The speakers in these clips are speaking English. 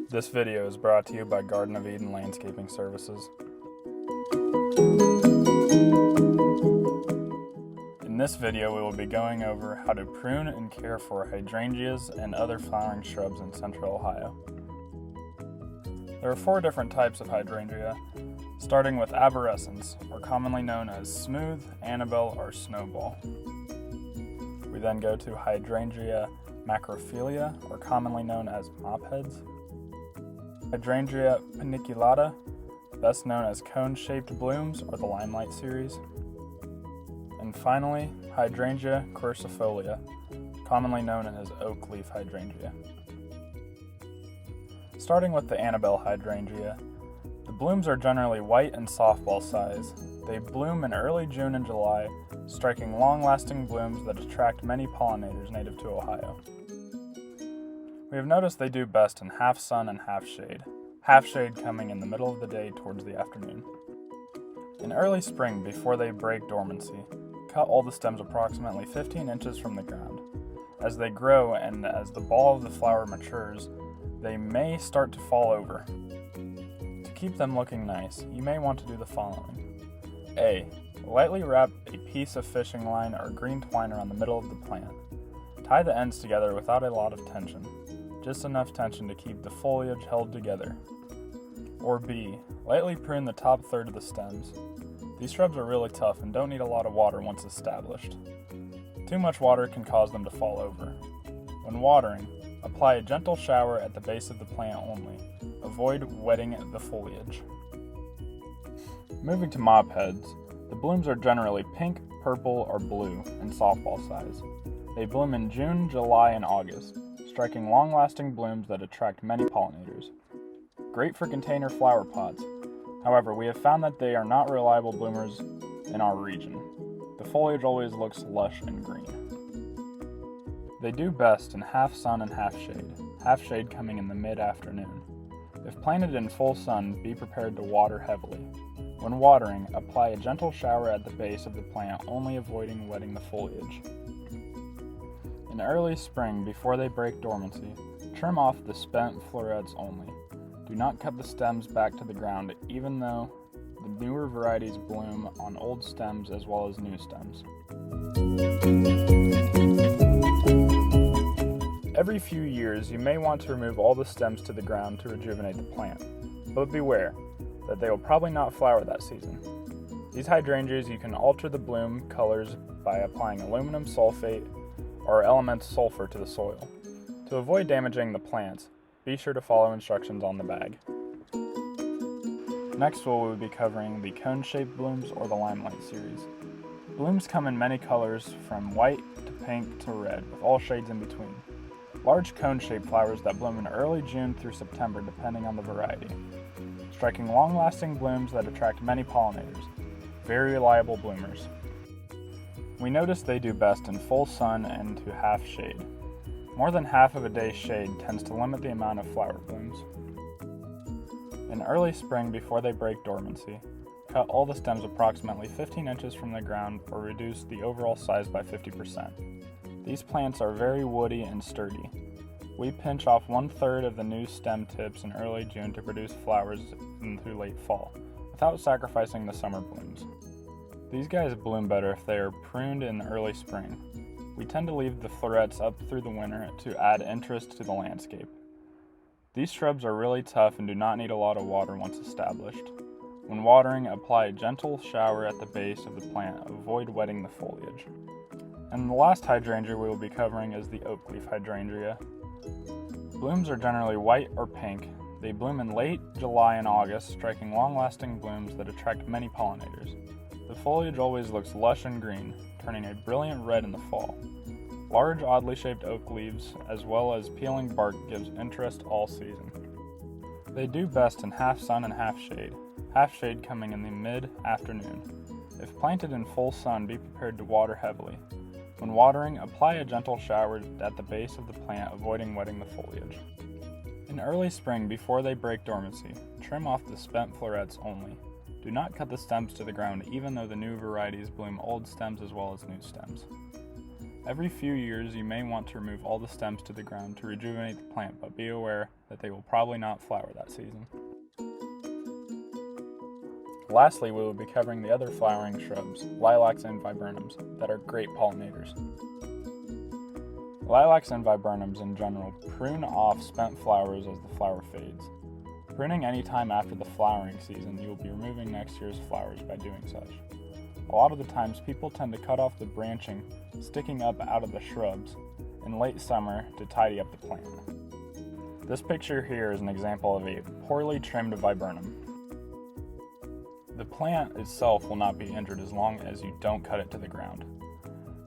This video is brought to you by Garden of Eden Landscaping Services. In this video, we will be going over how to prune and care for hydrangeas and other flowering shrubs in central Ohio. There are 4 different types of hydrangea, starting with arborescens, or commonly known as smooth, Annabelle, or snowball. We then go to hydrangea macrophylla, or commonly known as mopheads. Hydrangea paniculata, best known as cone-shaped blooms, or the limelight series. And finally, hydrangea quercifolia, commonly known as oak leaf hydrangea. Starting with the Annabelle hydrangea, the blooms are generally white and softball size. They bloom in early June and July, striking long-lasting blooms that attract many pollinators native to Ohio. We have noticed they do best in half sun and half shade coming in the middle of the day towards the afternoon. In early spring, before they break dormancy, cut all the stems approximately 15 inches from the ground. As they grow and as the ball of the flower matures, they may start to fall over. To keep them looking nice, you may want to do the following. A. Lightly wrap a piece of fishing line or green twine around the middle of the plant. Tie the ends together without a lot of tension, just enough tension to keep the foliage held together. Or B. Lightly prune the top third of the stems. These shrubs are really tough and don't need a lot of water once established. Too much water can cause them to fall over. When watering, apply a gentle shower at the base of the plant only. Avoid wetting the foliage. Moving to mopheads, the blooms are generally pink, purple, or blue and softball size. They bloom in June, July, and August, striking long-lasting blooms that attract many pollinators. Great for container flower pots. However, we have found that they are not reliable bloomers in our region. The foliage always looks lush and green. They do best in half sun and half shade coming in the mid-afternoon. If planted in full sun, be prepared to water heavily. When watering, apply a gentle shower at the base of the plant, only avoiding wetting the foliage. In early spring, before they break dormancy, trim off the spent florets only. Do not cut the stems back to the ground, even though the newer varieties bloom on old stems as well as new stems. Every few years, you may want to remove all the stems to the ground to rejuvenate the plant, but beware that they will probably not flower that season. These hydrangeas, you can alter the bloom colors by applying aluminum sulfate or elemental sulfur to the soil. To avoid damaging the plants, be sure to follow instructions on the bag. Next, we will be covering the cone-shaped blooms or the limelight series. Blooms come in many colors from white to pink to red, with all shades in between. Large cone-shaped flowers that bloom in early June through September depending on the variety, striking long-lasting blooms that attract many pollinators. Very reliable bloomers. We notice they do best in full sun and to half shade. More than half of a day's shade tends to limit the amount of flower blooms. In early spring, before they break dormancy, cut all the stems approximately 15 inches from the ground or reduce the overall size by 50%. These plants are very woody and sturdy. We pinch off 1/3 of the new stem tips in early June to produce flowers through late fall, without sacrificing the summer blooms. These guys bloom better if they are pruned in early spring. We tend to leave the florets up through the winter to add interest to the landscape. These shrubs are really tough and do not need a lot of water once established. When watering, apply a gentle shower at the base of the plant. Avoid wetting the foliage. And the last hydrangea we will be covering is the oak leaf hydrangea. Blooms are generally white or pink. They bloom in late July and August, striking long-lasting blooms that attract many pollinators. The foliage always looks lush and green, turning a brilliant red in the fall. Large, oddly shaped oak leaves, as well as peeling bark, gives interest all season. They do best in half sun and half shade coming in the mid-afternoon. If planted in full sun, be prepared to water heavily. When watering, apply a gentle shower at the base of the plant, avoiding wetting the foliage. In early spring, before they break dormancy, trim off the spent florets only. Do not cut the stems to the ground, even though the new varieties bloom old stems as well as new stems. Every few years, you may want to remove all the stems to the ground to rejuvenate the plant, but be aware that they will probably not flower that season. Lastly, we will be covering the other flowering shrubs, lilacs and viburnums, that are great pollinators. Lilacs and viburnums in general prune off spent flowers as the flower fades. Pruning any time after the flowering season, you will be removing next year's flowers by doing such. A lot of the times, people tend to cut off the branching sticking up out of the shrubs in late summer to tidy up the plant. This picture here is an example of a poorly trimmed viburnum. The plant itself will not be injured as long as you don't cut it to the ground.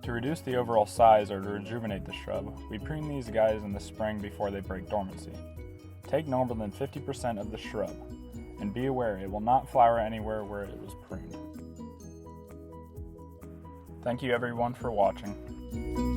To reduce the overall size or to rejuvenate the shrub, we prune these guys in the spring before they break dormancy. Take no more than 50% of the shrub, and be aware it will not flower anywhere where it was pruned. Thank you everyone for watching.